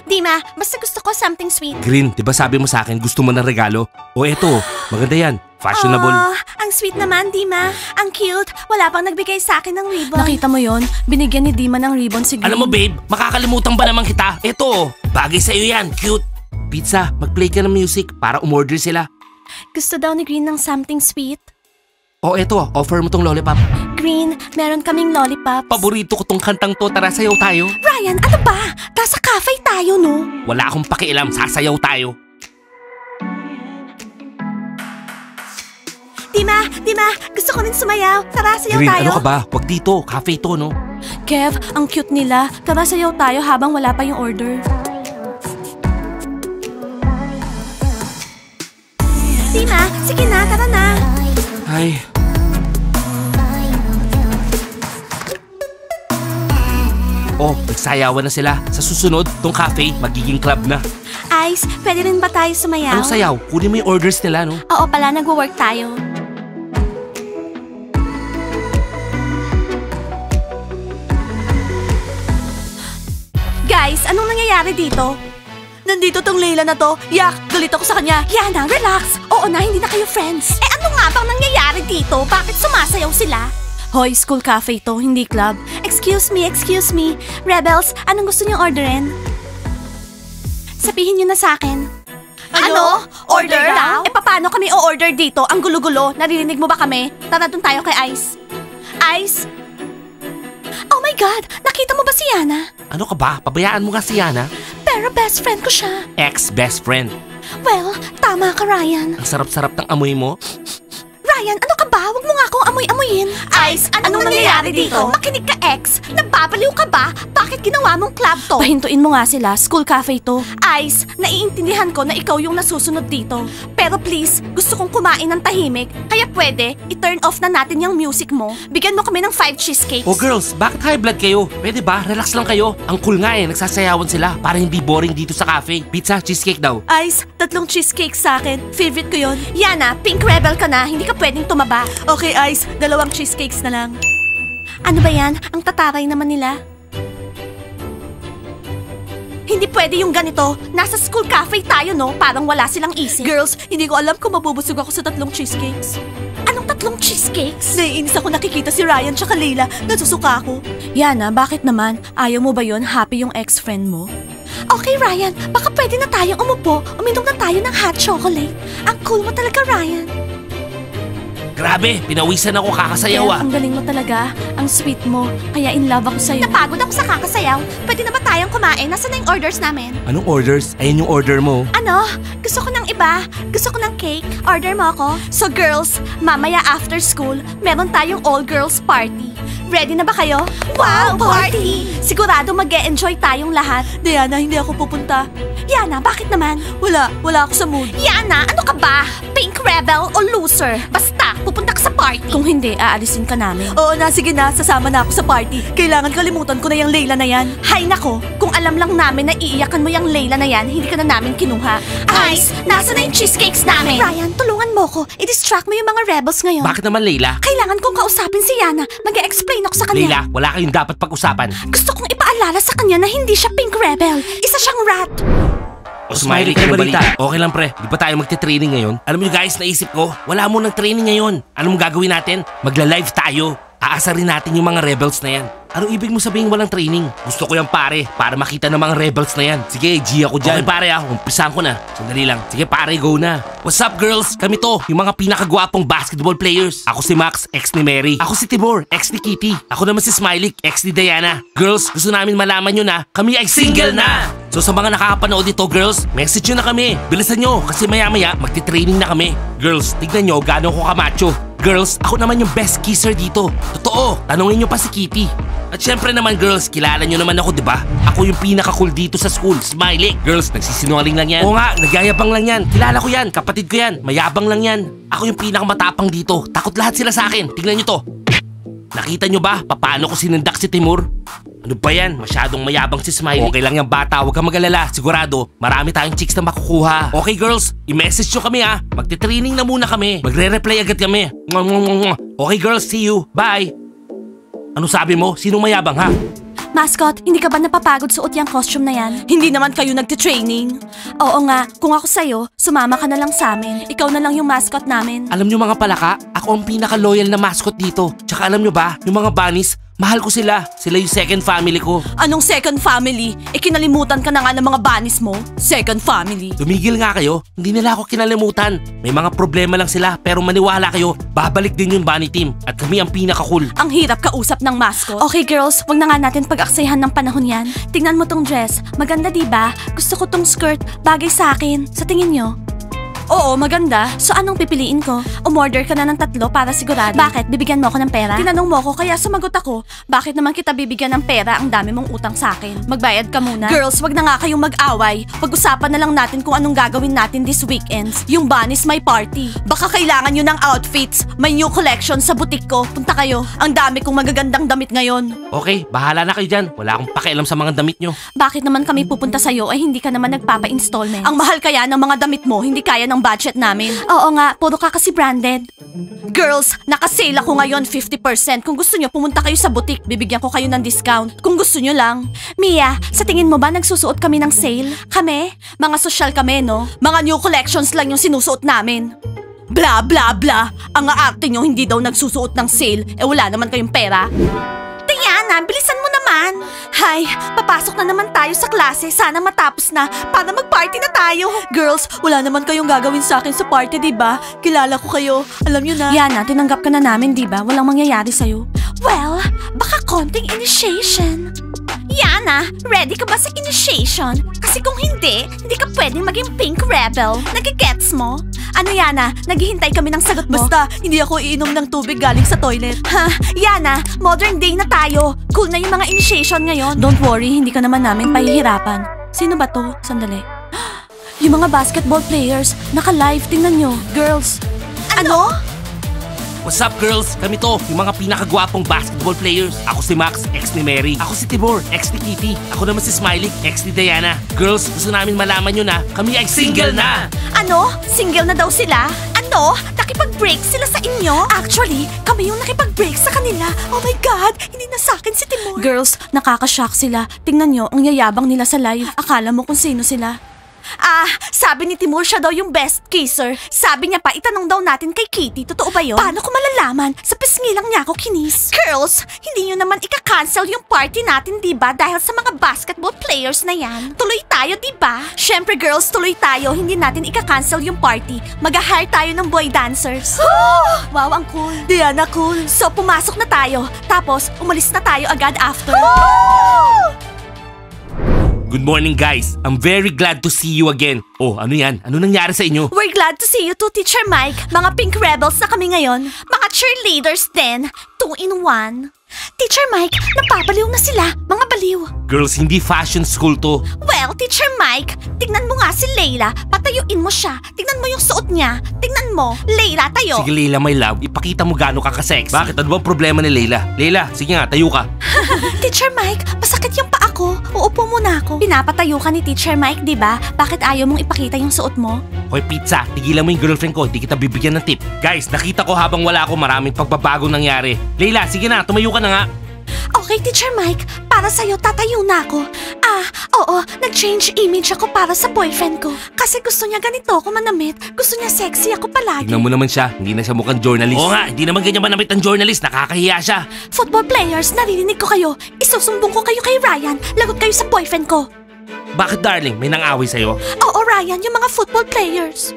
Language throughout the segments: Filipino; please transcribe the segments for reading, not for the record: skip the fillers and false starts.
Dima, basta gusto ko something sweet. Green, di ba sabi mo sa akin gusto mo ng regalo? O eto, maganda yan. Fashionable. Oh, ang sweet naman, Dima. Ang cute. Wala pang nagbigay sa akin ng ribbon. Nakita mo yon? Binigyan ni Dima ng ribbon si Green. Alam mo babe, makakalimutan ba naman kita? Eto, bagay sa'yo yan, cute. Pizza, mag-play ka ng music para umorder sila. Gusto daw ni Green ng something sweet. O eto, offer mo tong lollipop. Green, meron kaming lollipops. Paborito ko tong kantang to, tara sayaw tayo. Ryan, ano ba? Nasa cafe tayo, no? Wala akong pakialam, sasayaw tayo. Dima, gusto ko rin sumayaw. Tara, sayaw Green, tayo. ano ka ba? Wag dito, cafe to, no? Kev, ang cute nila. Tara, sayaw tayo habang wala pa yung order. Dima, sige na, tara na. Ay. Oh, nagsayawan na sila. Sa susunod, tong cafe, magiging club na. Ice, pwede rin ba tayo sumayaw? Anong sayaw? Kunin mo yung orders nila, no? Oo pala, nagwo-work tayo. Guys, anong nangyayari dito? Nandito tong Layla na to. Yak, galit ako sa kanya. Yana, relax. Oo na, hindi na kayo friends. Eh ano nga bang nangyayari dito? Bakit sumasayaw sila? Hoy, school cafe to, hindi club. Excuse me. Rebels, anong gusto niyong orderin? Sabihin niyo na sa akin. Ano? Order daw? Eh paano kami o-order dito? Ang gulo-gulo. Naririnig mo ba kami? Tara dun tayo kay Ice. Ice? Oh my God! Nakita mo ba si Yana? Ano ka ba? Pabayaan mo nga si Yana. Pero best friend ko siya. Ex-best friend. Well, tama ka, Ryan. Ang sarap-sarap ng amoy mo. Ryan, ano ka ba? Huwag mo nga akong amoy-amoyin. Ice, anong nangyayari dito? Makinig ka, ex. Nababaliw ka ba? Bakit ginawa mong club to? Pahintuin mo nga sila. School cafe to. Ice, naiintindihan ko na ikaw yung nasusunod dito. Pero please, gusto kong kumain ng tahimik. Kaya pwede, i-turn off na natin yung music mo. Bigyan mo kami ng 5 cheesecakes. Oh girls, bakit high blood kayo? Pwede ba? Relax lang kayo. Ang cool nga nagsasayawan sila para hindi boring dito sa cafe. Pizza, cheesecake daw. Ice, 3 cheesecakes sa akin. Favorite ko yon. Yana, pink rebel ka na. Hindi ka pwedeng tumaba. Okay, Ice. 2 cheesecakes na lang. Ano ba yan? Ang tataray naman nila. Hindi pwede yung ganito. Nasa school cafe tayo, no? Parang wala silang isip. Girls, hindi ko alam kung mabubusog ako sa 3 cheesecakes. Anong 3 cheesecakes? Naiinis ako nakikita si Ryan tsaka Layla. Nasusuka ako. Yana, bakit naman? Ayaw mo ba yon? Happy yung ex-friend mo? Okay, Ryan. Baka pwede na tayong umupo. Uminom na tayo ng hot chocolate. Ang cool mo talaga, Ryan. Grabe, pinawisan ako kakasayaw Ang galing mo talaga. Ang sweet mo. Kaya in love ako sa'yo. Napagod ako sa kakasayaw. Pwede na ba tayong kumain? Nasaan na yung orders namin? Anong orders? Ayun yung order mo. Ano? Gusto ko ng iba. Gusto ko ng cake. Order mo ako. So girls, mamaya after school, meron tayong all-girls party. Ready na ba kayo? Wow, party! Sigurado mag-e-enjoy tayong lahat. Diana, hindi ako pupunta. Yana, bakit naman? Wala ako sa mood. Yana, ano ka ba? Pink rebel o loser? Basta, pupunta ka sa party. Kung hindi, aalisin ka namin. Oo na, sige na. Sasama na ako sa party. Kailangan kalimutan ko na yung Layla na yan. Hay nako, kung alam lang namin na iiyakan mo yung Layla na yan, hindi ka na namin kinuha. Ice, nasa na yung cheesecakes namin? Ryan, tulungan mo ko. I-distract mo yung mga rebels ngayon. Bakit naman Layla? Kailangan kong kausapin si Yana. Mag-e-explain ako sa kanya. Layla, wala kayong dapat pag-usapan. Gusto kong ipaalala sa kanya na hindi siya pink rebel. Isa siyang rat. O Smiley, kayo balita. Okay lang pre, di ba tayo magte-training ngayon? Alam niyo guys, naisip ko, wala mo ng training ngayon. Anong gagawin natin? Magla-live tayo. Aasarin natin yung mga rebels na yan. Anong ibig mo sabihin walang training? Gusto ko yan pare, para makita ng mga rebels na yan. Sige, G ako dyan. Okay pare umpisahan ko na. Sandali lang. Sige pare, go na. What's up girls? Kami to, yung mga pinakagwapong basketball players. Ako si Max, ex ni Mary. Ako si Timur, ex ni Kitty. Ako naman si Smiley, ex ni Diana. Girls, gusto namin malaman nyo na kami ay single na! So sa mga nakakapanood dito girls, message nyo na kami. Bilisan nyo kasi maya-maya magti-training na kami. Girls, tignan nyo gaano ko kamacho. Girls, ako naman yung best kisser dito. Totoo, tanungin nyo pa si Kitty. At syempre naman girls, kilala nyo naman ako, di ba? Ako yung pinaka-cool dito sa school, Smiley. Girls, nagsisinungaling lang yan. Oo nga, nagyayabang lang yan. Kilala ko yan, kapatid ko yan. Mayabang lang yan. Ako yung pinaka-matapang dito. Takot lahat sila sa akin. Tingnan nyo to. Nakita nyo ba paano ko sinundak si Timur? Ano ba yan? Masyadong mayabang si Smiley. Okay lang yung bata, huwag kang mag-alala. Sigurado, marami tayong chicks na makukuha. Okay girls, i-message nyo kami ha. Magte-training na muna kami. Magre-reply agad kami. Okay girls, see you. Bye. Ano sabi mo? Sinong mayabang ha? Mascot, hindi ka ba napapagod suot yung costume na yan? Hindi naman kayo nagtitraining. Oo nga, kung ako sa'yo, sumama ka na lang sa amin. Ikaw na lang yung mascot namin. Alam nyo mga palaka, ako ang pinaka-loyal na mascot dito. Tsaka alam nyo ba, yung mga bunnies, mahal ko sila. Sila yung second family ko. Anong second family? Kinalimutan ka na nga ng mga bunnies mo. Second family. Tumigil nga kayo, hindi nila ako kinalimutan. May mga problema lang sila, pero maniwala kayo, babalik din yung bunny team. At kami ang pinaka-cool. Ang hirap kausap ng mascot. Okay girls, wag na nga natin pag-aksayahan ng panahon yan. Tingnan mo tong dress. Maganda diba? Gusto ko tong skirt. Bagay sa akin. Sa tingin nyo? Oo, maganda. So anong pipiliin ko? Umorder ka na ng 3 para sigurado. Bakit? Bibigyan mo ako ng pera? Tinanong mo ako kaya sumagot ako. Bakit naman kita bibigyan ng pera? Ang dami mong utang sa akin. Magbayad ka muna. Girls, wag na nga kayong mag-away. Pag-usapan na lang natin kung anong gagawin natin this weekends. Yung bunnies may party. Baka kailangan nyo ng outfits. May new collection sa butik ko. Punta kayo. Ang dami kong magagandang damit ngayon. Okay, bahala na kayo dyan. Wala akong pakialam sa mga damit nyo. Bakit naman kami pupunta sa'yo ay hindi ka naman nagpapa-installment? Ang mahal kaya ng mga damit mo, hindi kaya ng budget namin. Oo nga, puro ka kasi branded. Girls, nakasale ako ngayon 50%. Kung gusto nyo, pumunta kayo sa butik. Bibigyan ko kayo ng discount. Kung gusto nyo lang. Mia, sa tingin mo ba nagsusuot kami ng sale? Kami? Mga social kami, no? Mga new collections lang yung sinusuot namin. Bla bla bla. Ang aarte nyo hindi daw nagsusuot ng sale. Wala naman kayong pera. Diana, bilisan mo naman. Hay, papasok na naman tayo sa klase. Sana matapos na para mag-party na tayo. Girls, wala naman kayong gagawin sa akin sa party, diba? Kilala ko kayo. Alam nyo na. Yana, tinanggap ka na namin, diba? Walang mangyayari sa'yo. Well, baka konting initiation. Yana, ready ka ba sa initiation? Kasi kung hindi ka pwedeng maging pink rebel. Nagigets mo? Ano Yana, naghihintay kami ng sagot mo? Basta, hindi ako iinom ng tubig galing sa toilet. Ha, Yana, modern day na tayo. Cool na yung mga initiation ngayon. Don't worry, hindi ka naman namin pahihirapan. Sino ba to? Sandali. Yung mga basketball players, naka-live, tingnan nyo. Girls. Ano? What's up girls? Kami to, yung mga pinakagwapong basketball players. Ako si Max, ex ni Mary. Ako si Timur, ex ni Kitty. Ako naman si Smiley, ex ni Diana. Girls, gusto namin malaman nyo na kami ay single na! Ano? Single na daw sila? Ano? Nakipag-break sila sa inyo? Actually, kami yung nakipag-break sa kanila. Oh my God! Hindi na sa akin si Timur. Girls, nakakashock sila. Tingnan nyo, ang yayabang nila sa live. Akala mo kung sino sila. Sabi ni Timur siya daw yung best kisser. Sabi niya pa, itanong daw natin kay Kitty. Totoo ba yun? Paano ko malalaman? Sa pisngi lang niya ako kinis. Girls, hindi nyo naman ika-cancel yung party natin, diba? Dahil sa mga basketball players na yan. Tuloy tayo, diba? Syempre girls, tuloy tayo. Hindi natin ika-cancel yung party. Mag-hire tayo ng boy dancers. Wow, ang cool. Diana, cool. So, pumasok na tayo. Tapos, umalis na tayo agad after. Good morning guys! I'm very glad to see you again. Oh, ano yan? Ano nangyari sa inyo? We're glad to see you too, Teacher Mike. Mga pink rebels na kami ngayon. Mga cheerleaders din. 2-in-1. Teacher Mike, napapaliw na sila. Mga baliw. Girls, hindi fashion school to. Well, Teacher Mike, tignan mo nga si Layla. Patayuin mo siya. Tignan mo yung suot niya. Tignan mo. Layla, tayo. Sige Layla, my love. Ipakita mo gaano ka ka-sexy. Bakit? Ano bang problema ni Layla? Layla, sige nga, tayo ka. Teacher Mike, masakit yung paa ko. Uupo muna ako. Pinapatayo ka ni Teacher Mike, di ba? Bakit ayaw mong ipakita yung suot mo? Hoy pizza, tigilan mo yung girlfriend ko. Di kita bibigyan ng tip. Guys, nakita ko habang wala ako maraming pagbabago nangyari. Layla, sige na, tumayo ka na nga. Okay, Teacher Mike. Para sa'yo, tatayo na ako. Oo, nag-change image ako para sa boyfriend ko. Kasi gusto niya ganito ako manamit. Gusto niya sexy ako palagi. Tignan mo naman siya, hindi na siya mukhang journalist. Oo nga, hindi naman ganyan manamit ang journalist. Nakakahiya siya. Football players, naririnig ko kayo. Isusumbong ko kayo kay Ryan. Lagot kayo sa boyfriend ko. Bakit darling, may nang-away sa'yo? Oo, Ryan, yung mga football players.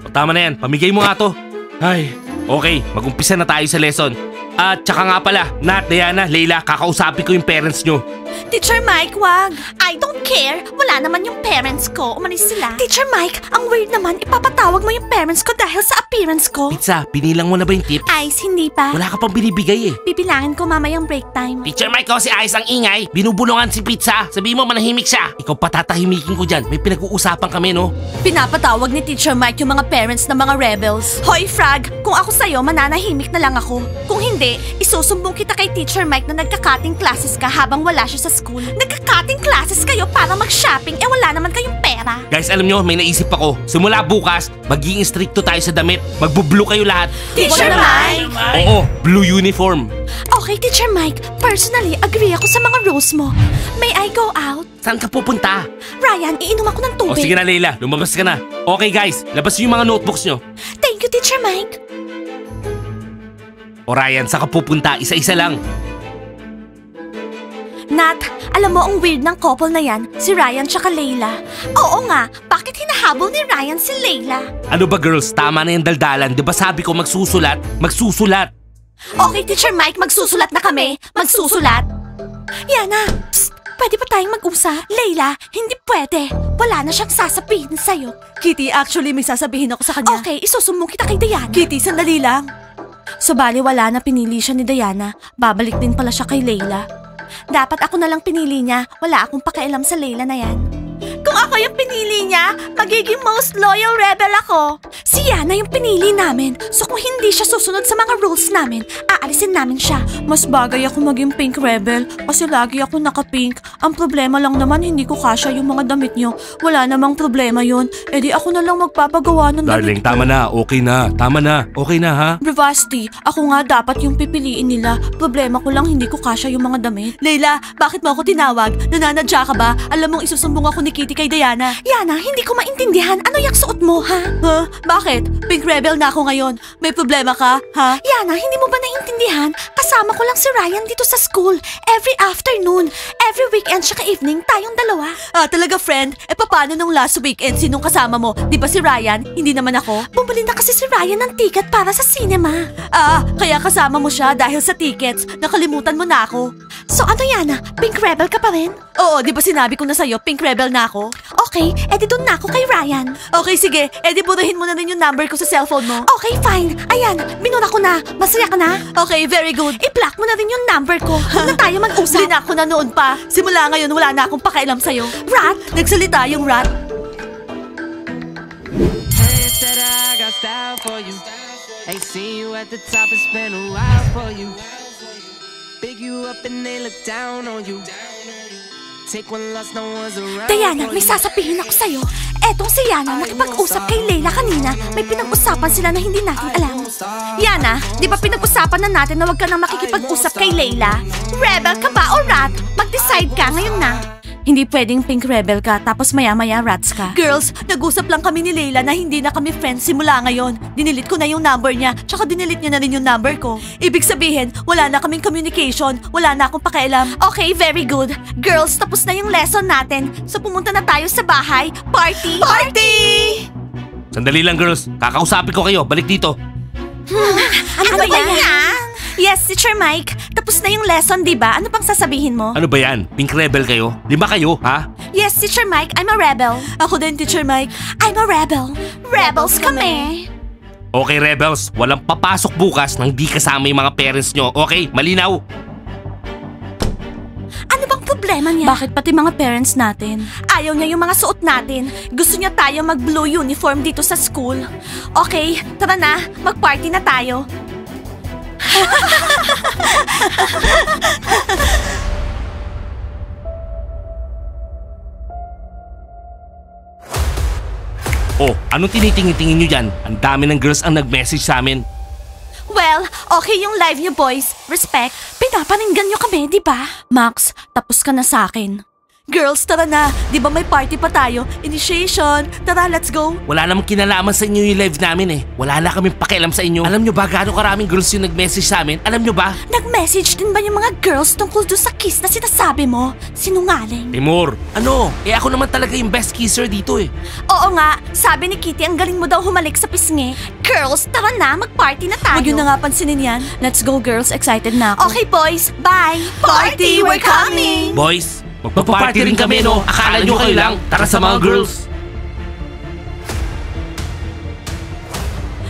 O, tama na yan, pamigay mo nga to. Ay, okay, mag-umpisa na tayo sa lesson. At tsaka nga pala, Nat, Diana, Layla, kakausapin ko yung parents nyo. Teacher Mike, wag. I don't care. Wala naman yung parents ko. Umalis sila. Teacher Mike, ang weird naman. Ipapatawag mo yung parents ko dahil sa appearance ko. Pizza, binilang mo na ba yung tip? Ice, hindi pa. Wala ka pang binibigay eh. Bibilangin ko mamayang break time. Teacher Mike, si Ice ang ingay. Binubulungan si Pizza. Sabihin mo manahimik siya. Ikaw patatahimikin ko dyan. May pinag-uusapan kami, no? Pinapatawag ni Teacher Mike yung mga parents ng mga rebels. Hoy, Frog, kung ako sa'yo, mananahimik na lang ako. Kung hindi, Hindi. Isusumbong kita kay Teacher Mike na nagka-cutting classes ka habang wala siya sa school. Nagka-cutting classes kayo para mag-shopping, wala naman kayong pera. Guys, alam nyo, may naisip ako. Simula bukas, magiging stricto tayo sa damit. Magbo-blue kayo lahat. Teacher Mike! Oo, blue uniform. Okay, Teacher Mike. Personally, agree ako sa mga rules mo. May I go out? Saan ka pupunta? Ryan, iinom ako ng O tubig. sige na, Leila. Lumabas ka na. Okay guys, labas yung mga notebooks nyo. Thank you, Teacher Mike. O Ryan, saan ka pupunta? Isa-isa lang. Nat, alam mo ang weird ng couple na yan, si Ryan tsaka Layla. Oo nga, bakit hinahabol ni Ryan si Layla? Ano ba girls, tama na yung daldalan. Di ba sabi ko magsusulat? Magsusulat. Okay, Teacher Mike, magsusulat na kami. Magsusulat. Yana, psst, pwede pa tayong mag-usap? Layla, hindi pwede. Wala na siyang sasabihin sa'yo. Kitty, actually may sasabihin ako sa kanya. Okay, isusumbong kita kay Diana. Kitty, sandali lang. So bali wala na pinili siya ni Diana. Babalik din pala siya kay Layla. Dapat ako na lang pinili niya. Wala akong pakialam sa Layla na yan. Kung ako yung pinili niya, magiging most loyal rebel ako. Si Yana yung pinili namin. So kung hindi siya susunod sa mga rules namin, aalisin namin siya. Mas bagay ako maging pink rebel kasi lagi ako naka-pink. Ang problema lang naman hindi ko kasya yung mga damit nyo. Wala namang problema yun. E di ako na lang magpapagawa ng Darling, damit. tama na. Okay na. Tama na. Okay na ha? Bravasti, ako nga dapat yung pipiliin nila. Problema ko lang hindi ko kasya yung mga damit. Layla, bakit mo ako tinawag? Nananadya ka ba? Alam mong isusumbong ako ni Kitty kay Diana. Yana, hindi ko maintindihan. Ano yung suot mo, ha? Huh? Bakit? Pink rebel na ako ngayon. May problema ka? Ha? Yana, hindi mo ba naiintindihan? Kasama ko lang si Ryan dito sa school. Every afternoon, every weekend siya ka-evening, tayong dalawa. Ah, talaga friend? E paano nung last weekend sinong kasama mo? Di ba si Ryan? Hindi naman ako? Bumili na kasi si Ryan ng ticket para sa cinema. Ah, kaya kasama mo siya dahil sa tickets. Nakalimutan mo na ako. So ano Yana, Pink Rebel ka pa rin? Oo, di ba sinabi ko na sa'yo, pink rebel na ako? Okay, edi doon na ako kay Ryan. Okay, sige. E di burahin mo na rin yung number ko sa cellphone mo. Okay, fine. Ayan, binura ko na. Masaya ka na? Okay, very good. I-block mo na rin yung number ko. Huwag na tayo mag-usap. Blinak ko na noon pa. Simula ngayon, wala na akong pakialam sa'yo. Rat? Nagsalita yung rat. Hey, said I got style for you. Hey, see you at the top, it's been a while for you. Big you up and they look down on you. Take one loss, no one's around. Diana, for may you. sasabihin ako sa'yo. Etong si Yana, nakipag-usap kay Layla kanina. May pinag-usapan sila na hindi natin alam. Yana, di ba pinag-usapan na natin na huwag ka nang makikipag-usap kay Layla? Rebel ka ba o rat? Mag-decide ka ngayon na. Hindi pwedeng pink rebel ka tapos maya-maya rats ka. Girls, nag-usap lang kami ni Layla na hindi na kami friends simula ngayon. Dinilit ko na yung number niya, tsaka dinilit niya na rin yung number ko. Ibig sabihin, wala na kaming communication, wala na akong pakialam. Okay, very good. Girls, tapos na yung lesson natin. So pumunta na tayo sa bahay. Party! Party! Sandali lang girls. Kakausapin ko kayo. Balik dito. Ano ba yan? Yes, Teacher Mike. Tapos na yung lesson, di ba? Ano pang sasabihin mo? Ano ba yan? Pink rebel kayo? Di ba kayo, ha? Yes, Teacher Mike. I'm a rebel. Ako din, Teacher Mike. I'm a rebel. Rebels kami. Okay rebels, walang papasok bukas nang di kasama yung mga parents nyo. Okay, malinaw? Ano bang problema niya? Bakit pati mga parents natin? Ayaw niya yung mga suot natin. Gusto niya tayo mag-blue uniform dito sa school. Okay, tara na. Mag-party na tayo. Oh, anong tinitingin-tingin nyo dyan? Ang dami ng girls ang nag-message sa amin. Well, okay yung live niyo, boys. Respect. Pinapaninggan niyo kami, di ba? Max, tapos ka na sa akin. Girls, tara na. Di ba may party pa tayo? Initiation. Tara, let's go. Wala namang kinalaman sa inyo yung live namin eh. Wala na kaming pakialam sa inyo. Alam nyo ba gaano karaming girls yung nag-message sa amin? Alam nyo ba? Nag-message din ba yung mga girls tungkol doon sa kiss na sinasabi mo? Sinungaling. Timur, ano? Eh ako naman talaga yung best kisser dito eh. Oo nga, sabi ni Kitty ang galing mo daw humalik sa pisngi. Girls, tara na, mag-party na tayo. Huwag yun na nga pansinin yan. Let's go, girls. Excited na ako. Okay, boys. Bye. Party, we're coming. Boys, magpa-party rin kami no? Akala nyo kayo lang? Tara sa mga girls.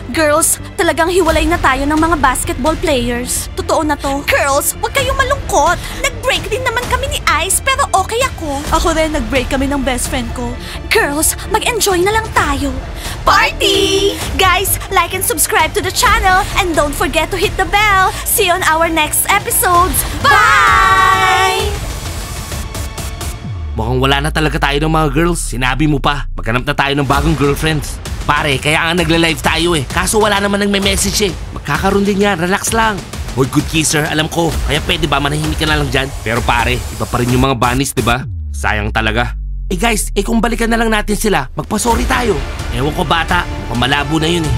Girls, talagang hiwalay na tayo ng mga basketball players. Totoo na to. Girls, huwag kayong malungkot. Nag-break din naman kami ni nice, pero okay ako. Ako rin, nag-break kami ng best friend ko. Girls, mag-enjoy na lang tayo. Party! Guys, like and subscribe to the channel and don't forget to hit the bell. See you on our next episodes. Bye! Mukhang wala na talaga tayo ng mga girls. Sinabi mo pa, maghanap na tayo ng bagong girlfriends. Pare, kaya nga nagla-live tayo eh. Kaso wala naman nagme-message eh. Magkakaroon din yan, relax lang. Hoy, good kisser, alam ko. Kaya pwede ba manahimik ka na lang dyan? Pero pare, iba pa rin yung mga bunnies, di ba? Sayang talaga. Eh guys, kung balikan na lang natin sila, magpa-sorry tayo. Ewan ko bata, mukhang malabo na yun eh.